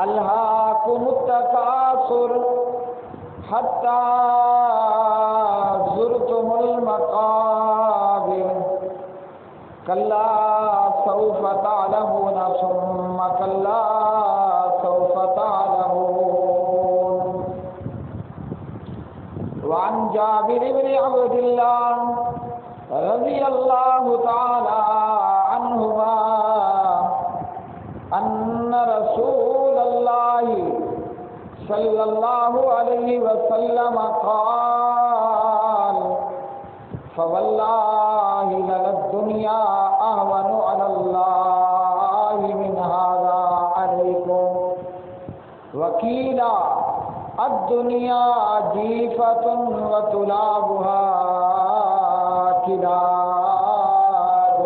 الہاکم التکاثر حتی زرتم المقابر کلا سوف تعلمون ثم کلا سوف تعلمون. وعن جابر بن عبد الله رضی اللہ تعالی عنہما ان رسول اللہ صلی اللہ علیہ وسلم قال فواللہ للدنیا اہون علی اللہ من هذا علیکم وقیل الدنیا جیفۃ وتلابها کلاب.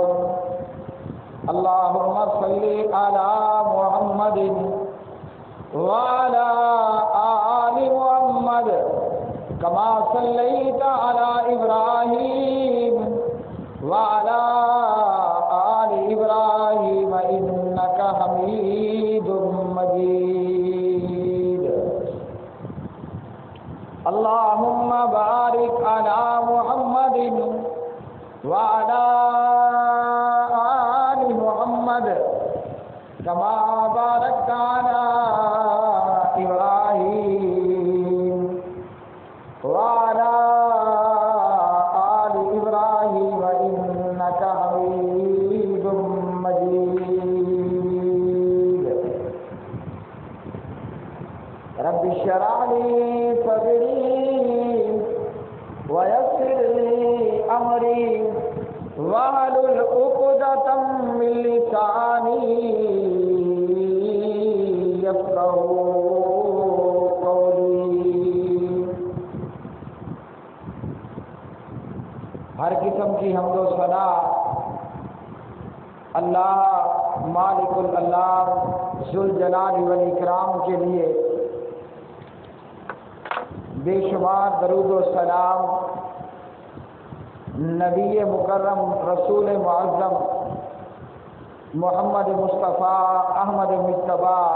اللہم صلی علی محمد وعلى آل محمد كما صليت على إبراهيم وعلى آل إبراهيم إنك حميد مجيد. اللهم بارك على محمد وعلى آل محمد كما باركت على إبراهيم وعلى آل إبراهيم إنك حميد مجيد. رب اشرح لي صدري ويسر لي أمري واحلل عقدة من لساني يفقهوا قولي. ہر قسم کی حمد و ثنا اللہ مالک الالام ذوالجلال والاکرام کے لیے. بے شمار درود و سلام نبی مکرم رسول معظم محمد مصطفیٰ احمد مجتبیٰ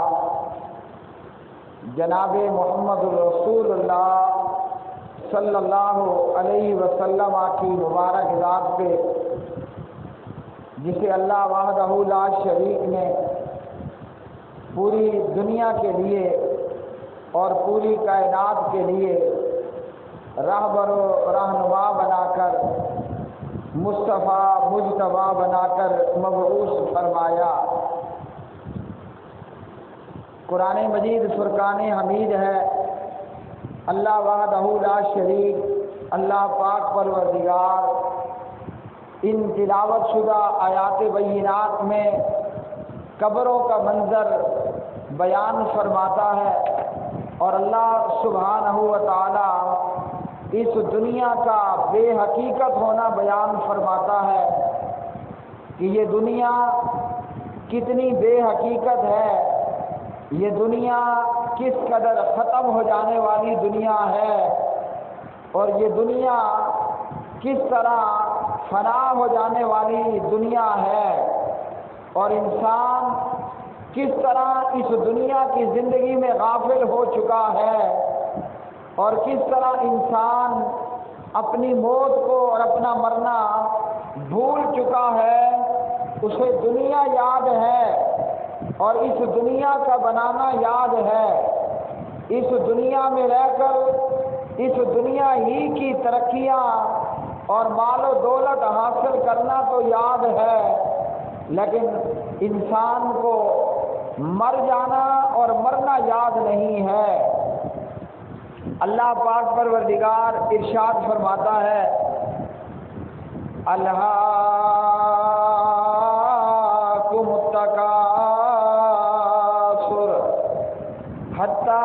جناب محمد رسول اللہ صلی اللہ علیہ وسلم کی مبارک ذات پہ، جسے اللہ وحدہ لا شریک نے پوری دنیا کے لیے اور پوری کائنات کے لیے رہبر و رہنما بنا کر، مصطفیٰ مجتبیٰ بنا کر مبعوث فرمایا. قرآن مجید فرقان حمید ہے. اللہ وحدہ لا شریک، اللہ پاک پروردگار ان تلاوت شدہ آیات بینات میں قبروں کا منظر بیان فرماتا ہے، اور اللہ سبحانہ و تعالی اس دنیا کا بے حقیقت ہونا بیان فرماتا ہے کہ یہ دنیا کتنی بے حقیقت ہے، یہ دنیا کس قدر ختم ہو جانے والی دنیا ہے، اور یہ دنیا کس طرح فنا ہو جانے والی دنیا ہے، اور انسان کس طرح اس دنیا کی زندگی میں غافل ہو چکا ہے، اور کس طرح انسان اپنی موت کو اور اپنا مرنا بھول چکا ہے. اسے دنیا یاد ہے اور اس دنیا کا بنانا یاد ہے. اس دنیا میں رہ کر اس دنیا ہی کی ترقیاں اور مال و دولت حاصل کرنا تو یاد ہے، لیکن انسان کو مر جانا اور مرنا یاد نہیں ہے. اللہ پاک پروردگار ارشاد فرماتا ہے الہاکم التکاثر حتی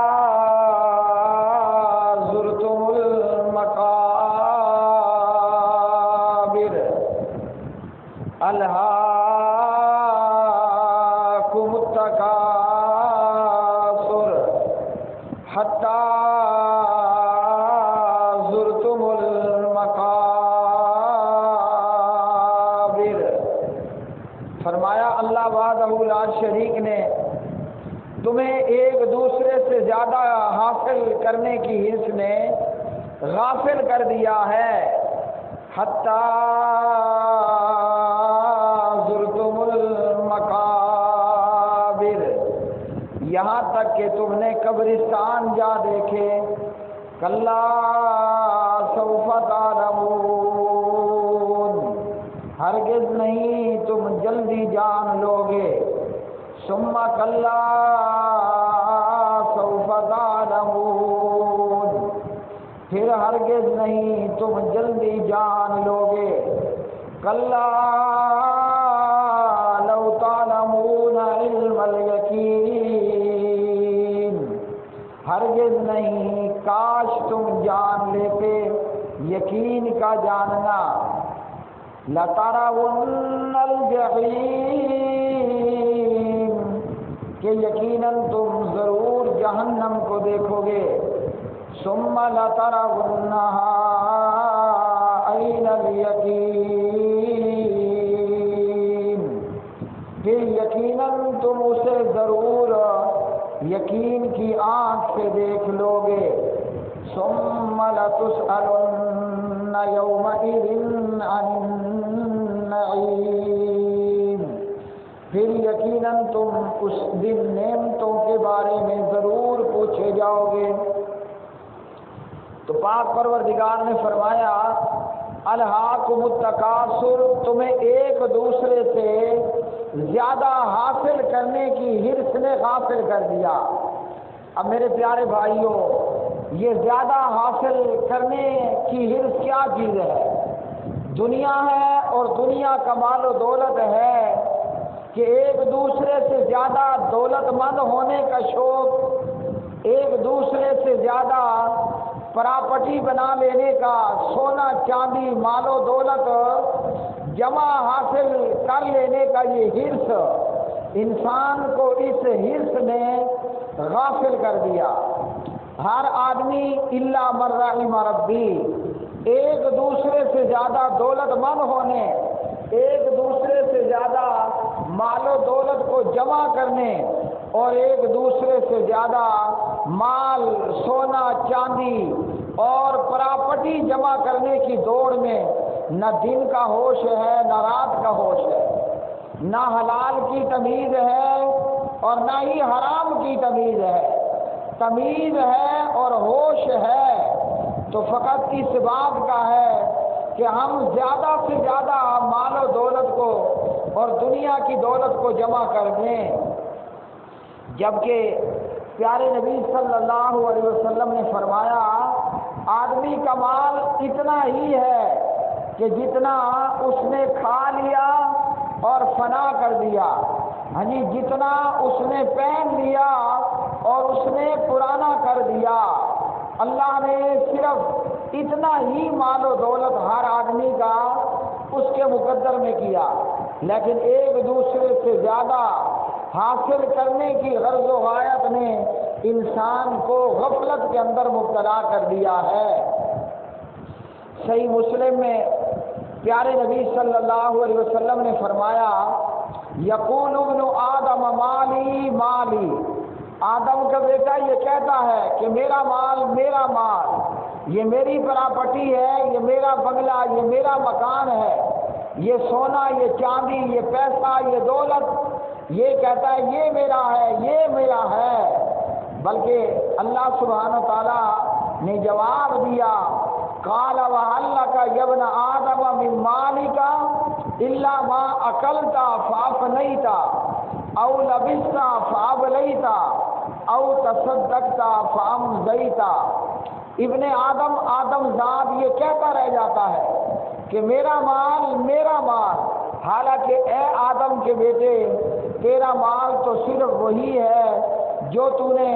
زرتم المقابر. الہاکم التکاثر حتی زرتم المقابر. فرمایا اللہ وحدہ لا شریک نے تمہیں ایک دوسرے سے زیادہ حاصل کرنے کی حرص نے غافل کر دیا ہے، حتیٰ زرتم المقابر، یہاں تک کہ تم نے قبرستان جا دیکھے، کلا سوف تعلمون، ہرگز نہیں تم جلدی جان لو گے، ثم کلا سوف تعلمون، پھر ہرگز نہیں تم جلدی جان لو گے، کلا لو تعلمون علم الیقین، ہرگز نہیں کاش تم جان لیتے یقین کا جاننا، لترون الجحیم، کہ یقیناً تم ضرور جہنم کو دیکھو گے، ثم لترونہا عین الیقین، پھر یقیناً تم اسے ضرور یقین کی آنکھ سے دیکھ لو گے، ثم لتسألن یومئذ عن النعیم، پھر یقیناً تم اس دن نعمتوں کے بارے میں ضرور پوچھے جاؤ گے۔ تو پاک پروردگار نے فرمایا الہاکم التکاثر، تمہیں ایک دوسرے سے زیادہ حاصل کرنے کی حرص نے غافل کر دیا۔ اب میرے پیارے بھائیوں، یہ زیادہ حاصل کرنے کی حرص کیا چیز ہے؟ دنیا ہے، اور دنیا کا مال و دولت ہے کہ ایک دوسرے سے زیادہ دولت مند ہونے کا شوق، ایک دوسرے سے زیادہ پراپرٹی بنا لینے کا، سونا چاندی مال و دولت جمع حاصل کر لینے کا یہ حرص انسان کو اس حرص نے غافل کر دیا۔ ہر آدمی الا من رحم ربی ایک دوسرے سے زیادہ دولت مند ہونے، ایک دوسرے سے زیادہ مال و دولت کو جمع کرنے، اور ایک دوسرے سے زیادہ مال، سونا چاندی اور پراپرٹی جمع کرنے کی دوڑ میں نہ دن کا ہوش ہے نہ رات کا ہوش ہے، نہ حلال کی تمیز ہے اور نہ ہی حرام کی تمیز ہے۔ تمیز ہے اور ہوش ہے تو فقط اس بات کا ہے کہ ہم زیادہ سے زیادہ مال و دولت کو اور دنیا کی دولت کو جمع کر دیں، جبکہ پیارے نبی صلی اللہ علیہ وسلم نے فرمایا آدمی کا مال اتنا ہی ہے کہ جتنا اس نے کھا لیا اور فنا کر دیا، ہاں جی، جتنا اس نے پہن لیا اور اس نے پرانا کر دیا۔ اللہ نے صرف اتنا ہی مال و دولت ہر آدمی کا اس کے مقدر میں کیا، لیکن ایک دوسرے سے زیادہ حاصل کرنے کی غرض و غایت نے انسان کو غفلت کے اندر مبتلا کر دیا ہے۔ صحیح مسلم میں پیارے نبی صلی اللہ علیہ وسلم نے فرمایا یقول ابن آدم مالی مالی، آدم کا بیٹا یہ کہتا ہے کہ میرا مال میرا مال، یہ میری پراپرٹی ہے، یہ میرا بنگلہ، یہ میرا مکان ہے، یہ سونا، یہ چاندی، یہ پیسہ، یہ دولت، یہ کہتا ہے یہ میرا ہے، یہ میرا ہے۔ بلکہ اللہ سبحانہ و تعالیٰ نے جواب دیا قال وهل لك يا ابن آدم من مالك إلا ما أكلت فأفنيت أو لبست فأبليت أو تصدقت فأمضيت۔ ابن آدم، آدم ذات یہ کہتا رہ جاتا ہے کہ میرا مال میرا مال، حالانکہ اے آدم کے بیٹے تیرا مال تو صرف وہی ہے جو تو نے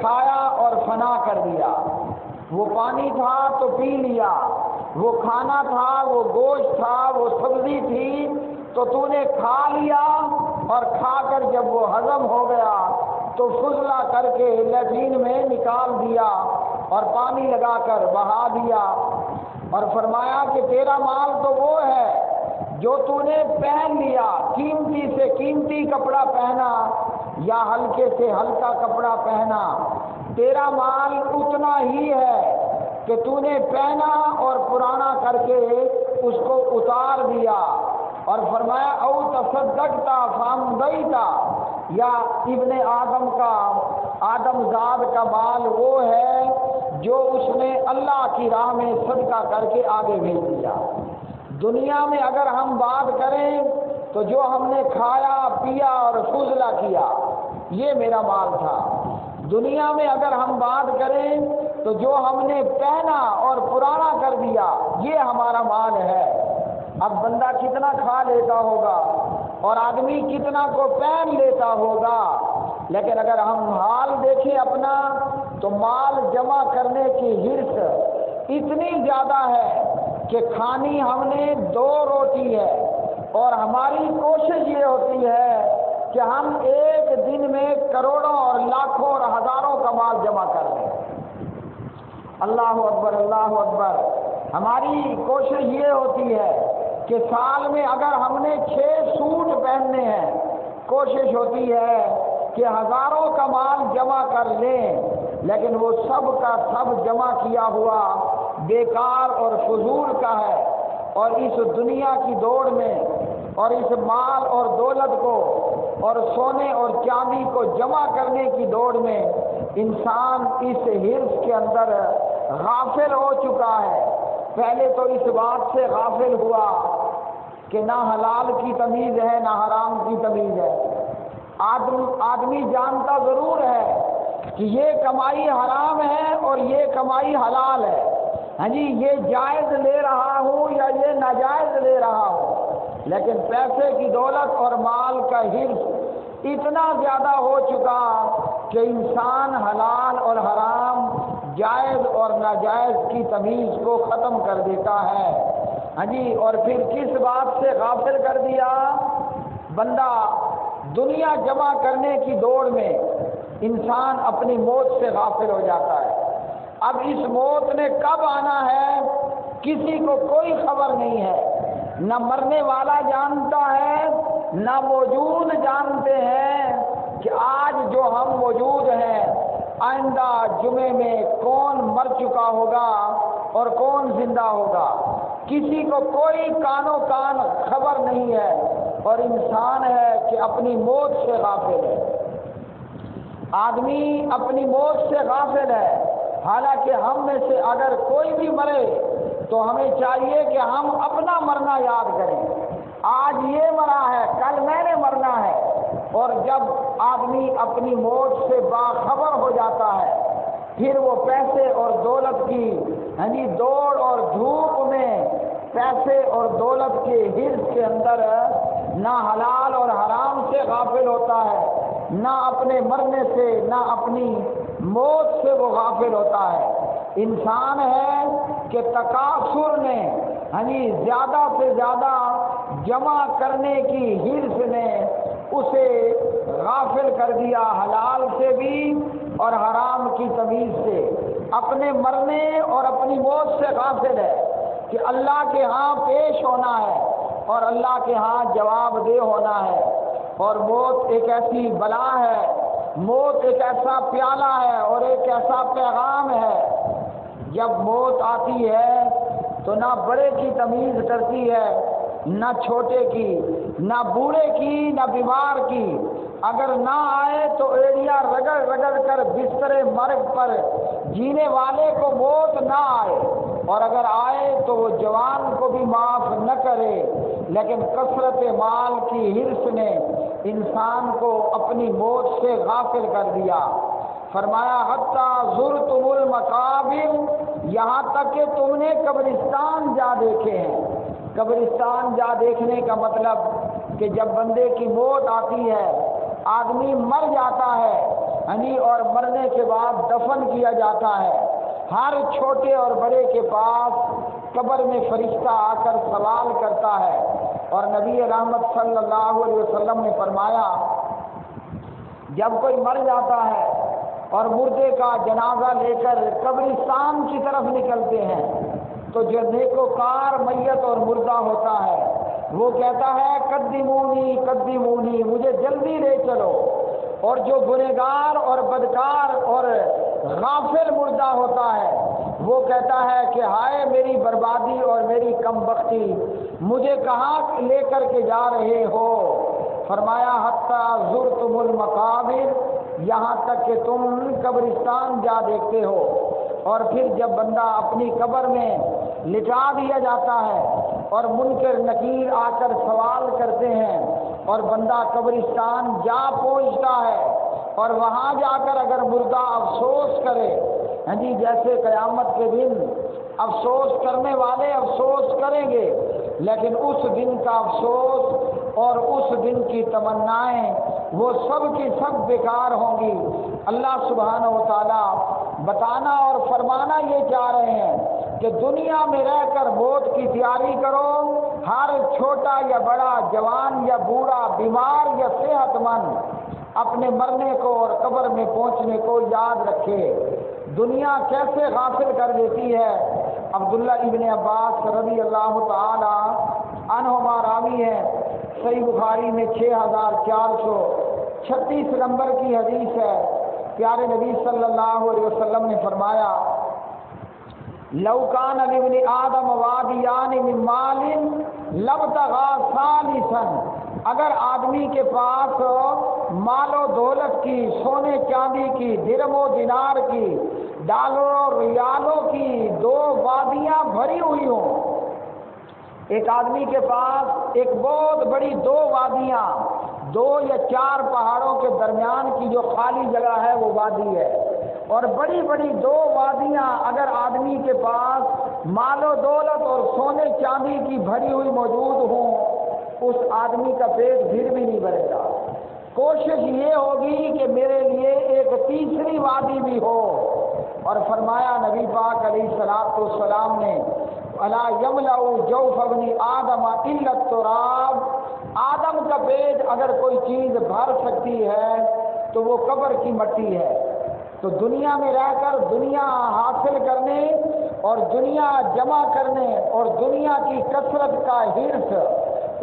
کھایا اور فنا کر دیا۔ وہ پانی تھا تو پی لیا، وہ کھانا تھا، وہ گوشت تھا، وہ سبزی تھی تو تو نے کھا لیا، اور کھا کر جب وہ ہضم ہو گیا تو فضلہ کر کے لیٹرین میں نکال دیا اور پانی لگا کر بہا دیا۔ اور فرمایا کہ تیرا مال تو وہ ہے جو تو نے پہن لیا، قیمتی سے قیمتی کپڑا پہنا، یا ہلکے سے ہلکا کپڑا پہنا، تیرا مال اتنا ہی ہے کہ تو نے پہنا اور پرانا کر کے اس کو اتار دیا۔ اور فرمایا او تصدقتا فامضیتا، یا ابن آدم کا، آدم زاد کا مال وہ ہے جو اس نے اللہ کی راہ میں صدقہ کر کے آگے بھیج دیا۔ دنیا میں اگر ہم بات کریں تو جو ہم نے کھایا پیا اور فضلہ کیا یہ میرا مال تھا۔ دنیا میں اگر ہم بات کریں تو جو ہم نے پہنا اور پرانا کر دیا یہ ہمارا مال ہے۔ اب بندہ کتنا کھا لیتا ہوگا اور آدمی کتنا کو پہن لیتا ہوگا، لیکن اگر ہم حال دیکھیں اپنا تو مال جمع کرنے کی حرص اتنی زیادہ ہے کہ کھانی ہم نے 2 روٹی ہے، اور ہماری کوشش یہ ہوتی ہے کہ ہم ایک دن میں کروڑوں اور لاکھوں اور ہزاروں کا مال جمع کر لیں۔ اللہ اکبر اللہ اکبر۔ ہماری کوشش یہ ہوتی ہے کہ سال میں اگر ہم نے 6 سوٹ پہننے ہیں، کوشش ہوتی ہے کہ ہزاروں کا مال جمع کر لیں، لیکن وہ سب کا سب جمع کیا ہوا بیکار اور فضول کا ہے۔ اور اس دنیا کی دوڑ میں اور اس مال اور دولت کو اور سونے اور چاندی کو جمع کرنے کی دوڑ میں انسان اس حرص کے اندر غافل ہو چکا ہے۔ پہلے تو اس بات سے غافل ہوا کہ نہ حلال کی تمیز ہے نہ حرام کی تمیز ہے۔ آدمی جانتا ضرور ہے کہ یہ کمائی حرام ہے اور یہ کمائی حلال ہے، ہاں جی یہ جائز لے رہا ہوں یا یہ ناجائز لے رہا ہوں، لیکن پیسے کی دولت اور مال کا حرص اتنا زیادہ ہو چکا کہ انسان حلال اور حرام، جائز اور ناجائز کی تمیز کو ختم کر دیتا ہے، ہاں جی۔ اور پھر کس بات سے غافل کر دیا؟ بندہ دنیا جمع کرنے کی دوڑ میں انسان اپنی موت سے غافل ہو جاتا ہے۔ اب اس موت نے کب آنا ہے کسی کو کوئی خبر نہیں ہے، نہ مرنے والا جانتا ہے نہ موجود جانتے ہیں کہ آج جو ہم موجود ہیں آئندہ جمعے میں کون مر چکا ہوگا اور کون زندہ ہوگا، کسی کو کوئی کانوں کان خبر نہیں ہے، اور انسان ہے کہ اپنی موت سے غافل ہے۔ آدمی اپنی موت سے غافل ہے، حالانکہ ہم میں سے اگر کوئی بھی مرے تو ہمیں چاہیے کہ ہم اپنا مرنا یاد کریں۔ آج یہ مرا ہے کل میں نے مرنا ہے، اور جب آدمی اپنی موت سے باخبر ہو جاتا ہے پھر وہ پیسے اور دولت کی دوڑ اور دھوپ میں پیسے اور دولت کے حرص کے اندر نہ حلال اور حرام سے غافل ہوتا ہے، نہ اپنے مرنے سے نہ اپنی موت سے وہ غافل ہوتا ہے۔ انسان ہے کہ تکاثر نے زیادہ سے زیادہ جمع کرنے کی حرص نے اسے غافل کر دیا حلال سے بھی اور حرام کی تمیز سے، اپنے مرنے اور اپنی موت سے غافل ہے کہ اللہ کے ہاں پیش ہونا ہے اور اللہ کے ہاں جواب دہ ہونا ہے، اور موت ایک ایسی بلا ہے، موت ایک ایسا پیالہ ہے اور ایک ایسا پیغام ہے، جب موت آتی ہے تو نہ بڑے کی تمیز کرتی ہے نہ چھوٹے کی، نہ بوڑھے کی نہ بیمار کی، اگر نہ آئے تو ایڑیاں رگڑ رگڑ کر بستر مرگ پر جینے والے کو موت نہ آئے، اور اگر آئے تو وہ جوان کو بھی معاف نہ کرے، لیکن کثرت مال کی حرص نے انسان کو اپنی موت سے غافل کر دیا۔ فرمایا حتیٰ زرتم المقابر، یہاں تک کہ تم نے قبرستان جا دیکھے ہیں۔ قبرستان جا دیکھنے کا مطلب کہ جب بندے کی موت آتی ہے آدمی مر جاتا ہے اور مرنے کے بعد دفن کیا جاتا ہے، ہر چھوٹے اور بڑے کے پاس قبر میں فرشتہ آ کر سوال کرتا ہے، اور نبی رحمت صلی اللہ علیہ وسلم نے فرمایا جب کوئی مر جاتا ہے اور مردے کا جنازہ لے کر قبرستان کی طرف نکلتے ہیں تو جو نیکوکار میت اور مردہ ہوتا ہے وہ کہتا ہے قدمونی قدمونی، مجھے جلدی لے چلو، اور جو گنہگار اور بدکار اور غافل مردہ ہوتا ہے وہ کہتا ہے کہ ہائے میری بربادی اور میری کم بختی، مجھے کہاں لے کر کے جا رہے ہو؟ فرمایا حتی زرتم المقابر، یہاں تک کہ تم قبرستان جا دیکھتے ہو۔ اور پھر جب بندہ اپنی قبر میں لٹا دیا جاتا ہے اور منکر نکیر آ کر سوال کرتے ہیں اور بندہ قبرستان جا پہنچتا ہے اور وہاں جا کر اگر مردہ افسوس کرے، ہاں جی، جیسے قیامت کے دن افسوس کرنے والے افسوس کریں گے، لیکن اس دن کا افسوس اور اس دن کی تمنائیں وہ سب کی سب بیکار ہوں گی۔ اللہ سبحانہ و تعالیٰ بتانا اور فرمانا یہ چاہ رہے ہیں کہ دنیا میں رہ کر موت کی تیاری کرو، ہر چھوٹا یا بڑا، جوان یا بوڑھا، بیمار یا صحت مند اپنے مرنے کو اور قبر میں پہنچنے کو یاد رکھے۔ دنیا کیسے غافل کر دیتی ہے۔ عبداللہ ابن عباس رضی اللہ تعالی عنہما راوی ہیں، صحیح بخاری میں 6436 نمبر کی حدیث ہے۔ پیارے نبی صلی اللہ علیہ وسلم نے فرمایا لو کان لابن آدم وادیان من مال لابتغى ثالثا، اگر آدمی کے پاس مال و دولت کی، سونے چاندی کی، درم و دینار کی، ڈالر و ریالوں کی 2 وادیاں بھری ہوئی ہوں، ایک آدمی کے پاس ایک بہت بڑی 2 وادیاں، 2 یا 4 پہاڑوں کے درمیان کی جو خالی جگہ ہے وہ وادی ہے، اور بڑی بڑی 2 وادیاں اگر آدمی کے پاس مال و دولت اور سونے چاندی کی بھری ہوئی موجود ہوں، اس آدمی کا پیٹ پھر بھی نہیں بھرے گا۔ کوشش یہ ہوگی کہ میرے لیے ایک تیسری وادی بھی ہو۔ اور فرمایا نبی پاک علیہ الصلوۃ والسلام نے الا یملأ جوف ابن آدم الا التراب، آدم کا پیٹ اگر کوئی چیز بھر سکتی ہے تو وہ قبر کی مٹی ہے۔ تو دنیا میں رہ کر دنیا حاصل کرنے اور دنیا جمع کرنے اور دنیا کی کثرت کا حرص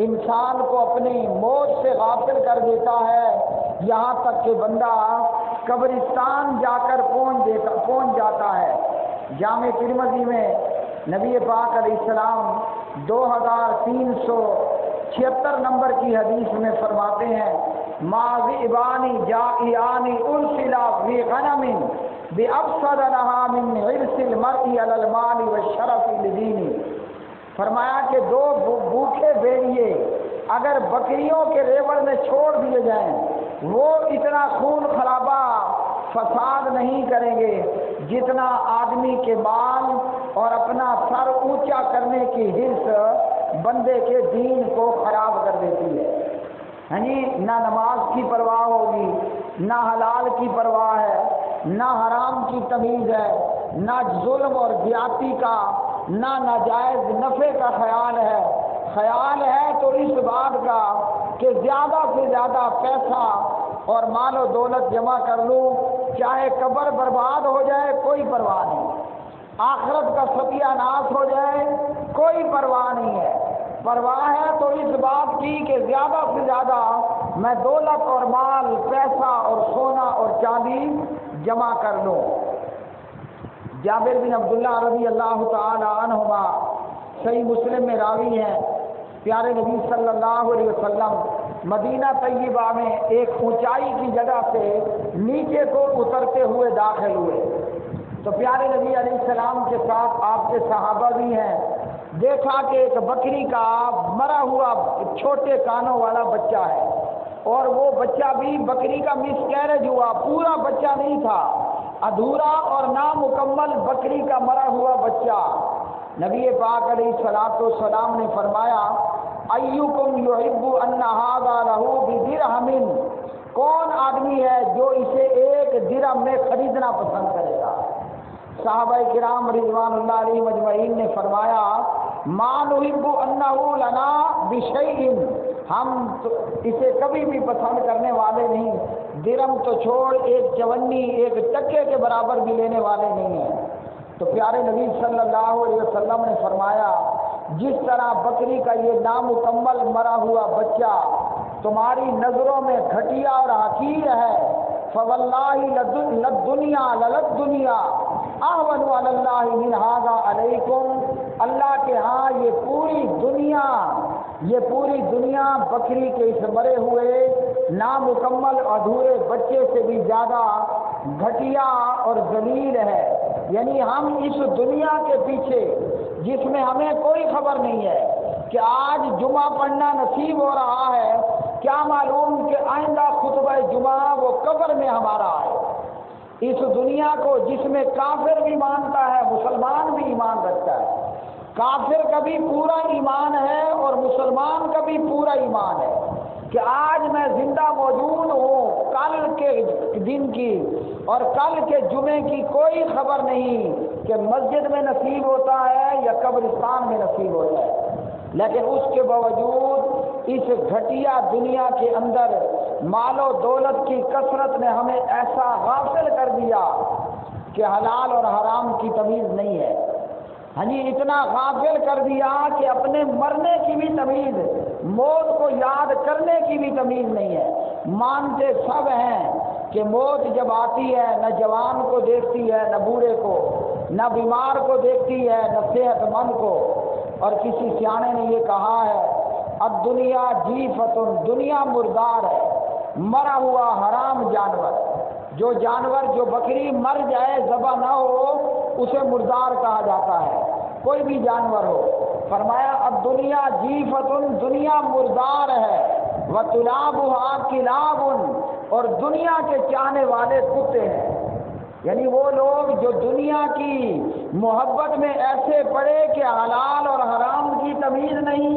انسان کو اپنی موت سے غافل کر دیتا ہے، یہاں تک کہ بندہ قبرستان جا کر پہنچ جاتا ہے۔ جامع ترمذی میں نبی پاک علیہ السلام 2376 نمبر کی حدیث میں فرماتے ہیں ما ذئبان جائعان ارسلا فی غنم بأفسد لها من حرص المرء علی المال والشرف لدینہ، فرمایا کہ 2 بھوکے بھیڑیے اگر بکریوں کے ریوڑ میں چھوڑ دیے جائیں وہ اتنا خون خرابہ فساد نہیں کریں گے جتنا آدمی کے مال اور اپنا سر اونچا کرنے کی حرص بندے کے دین کو خراب کر دیتی ہے۔ ہاں جی، نہ نماز کی پرواہ ہوگی، نہ حلال کی پرواہ ہے، نہ حرام کی تمیز ہے، نہ ظلم اور زیادتی کا، نہ ناجائز نفع کا خیال ہے۔ خیال ہے تو اس بات کا کہ زیادہ سے زیادہ پیسہ اور مال و دولت جمع کر لوں، چاہے قبر برباد ہو جائے کوئی پرواہ نہیں، آخرت کا ستیہ ناش ہو جائے کوئی پرواہ نہیں ہے۔ پرواہ ہے تو اس بات کی کہ زیادہ سے زیادہ میں دولت اور مال، پیسہ اور سونا اور چاندی جمع کر لوں۔ جابر بن عبداللہ رضی اللہ تعالی عنہما صحیح مسلم میں راوی ہیں، پیارے نبی صلی اللہ علیہ وسلم مدینہ طیبہ میں ایک اونچائی کی جگہ سے نیچے کو اترتے ہوئے داخل ہوئے تو پیارے نبی علیہ السلام کے ساتھ آپ کے صحابہ بھی ہیں۔ دیکھا کہ ایک بکری کا مرا ہوا چھوٹے کانوں والا بچہ ہے، اور وہ بچہ بھی بکری کا مسکیریج ہوا، پورا بچہ نہیں تھا، ادھورا اور نامکمل بکری کا مرا ہوا بچہ۔ نبی پاک علیہ الصلوۃ والسلام نے فرمایا ایکم یحب ان ھذا لہ بدرہم، کون آدمی ہے جو اسے 1 درہم میں خریدنا پسند کرے گا؟ صحابہ کرام رضوان اللہ علیہ مجمعین نے فرمایا ما نحب انہ لنا بشیء، ہم اسے کبھی بھی پسند کرنے والے نہیں، درہم تو چھوڑ 1 چونی 1 ٹکے کے برابر بھی لینے والے نہیں ہیں۔ تو پیارے نبی صلی اللہ علیہ وسلم نے فرمایا جس طرح بکری کا یہ نامکمل مرا ہوا بچہ تمہاری نظروں میں گھٹیا اور حقیر ہے، فواللہ للدنیا احون علی اللہ من ھذا علیکم، اللہ کے ہاں یہ پوری دنیا بکری کے اس مرے ہوئے نامکمل ادھورے بچے سے بھی زیادہ گھٹیا اور ذلیل ہے۔ یعنی ہم اس دنیا کے پیچھے جس میں ہمیں کوئی خبر نہیں ہے کہ آج جمعہ پڑھنا نصیب ہو رہا ہے، کیا معلوم کہ آئندہ خطبہ جمعہ وہ قبر میں ہمارا ہے۔ اس دنیا کو جس میں کافر بھی مانتا ہے مسلمان بھی ایمان رکھتا ہے، کافر کا بھی پورا ایمان ہے اور مسلمان کا بھی پورا ایمان ہے کہ آج میں زندہ موجود ہوں، کل کے دن کی اور کل کے جمعے کی کوئی خبر نہیں کہ مسجد میں نصیب ہوتا ہے یا قبرستان میں نصیب ہوتا ہے۔ لیکن اس کے باوجود اس گھٹیا دنیا کے اندر مال و دولت کی کثرت نے ہمیں ایسا غافل کر دیا کہ حلال اور حرام کی تمیز نہیں ہے۔ ہاں جی، اتنا غافل کر دیا کہ اپنے مرنے کی بھی تمیز، موت کو یاد کرنے کی بھی تمیز نہیں ہے۔ مانتے سب ہیں کہ موت جب آتی ہے نہ جوان کو دیکھتی ہے نہ بوڑھے کو، نہ بیمار کو دیکھتی ہے نہ صحت مند کو۔ اور کسی سیانے نے یہ کہا ہے، اب دنیا جیفتن، دنیا مردار ہے، مرا ہوا حرام جانور۔ جو جانور، جو بکری مر جائے ذبح نہ ہو اسے مردار کہا جاتا ہے، کوئی بھی جانور ہو۔ فرمایا اب دنیا جیفتن، دنیا مردار ہے، وَتُلَابُهَا كِلَابٌ، اور دنیا کے چاہنے والے کتے ہیں۔ یعنی وہ لوگ جو دنیا کی محبت میں ایسے پڑے کہ حلال اور حرام کی تمیز نہیں،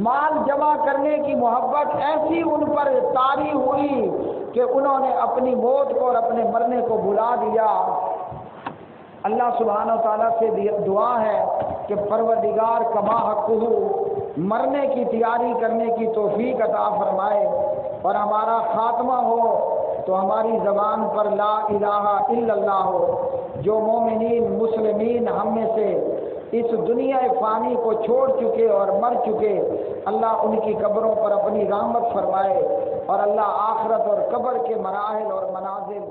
مال جمع کرنے کی محبت ایسی ان پر طاری ہوئی کہ انہوں نے اپنی موت کو اور اپنے مرنے کو بھلا دیا۔ اللہ سبحانہ و تعالیٰ سے دعا ہے کہ پروردگار کما حقہ مرنے کی تیاری کرنے کی توفیق عطا فرمائے، اور ہمارا خاتمہ ہو تو ہماری زبان پر لا الہ الا اللہ ہو۔ جو مومنین مسلمین ہم میں سے اس دنیا فانی کو چھوڑ چکے اور مر چکے، اللہ ان کی قبروں پر اپنی رحمت فرمائے، اور اللہ آخرت اور قبر کے مراحل اور منازل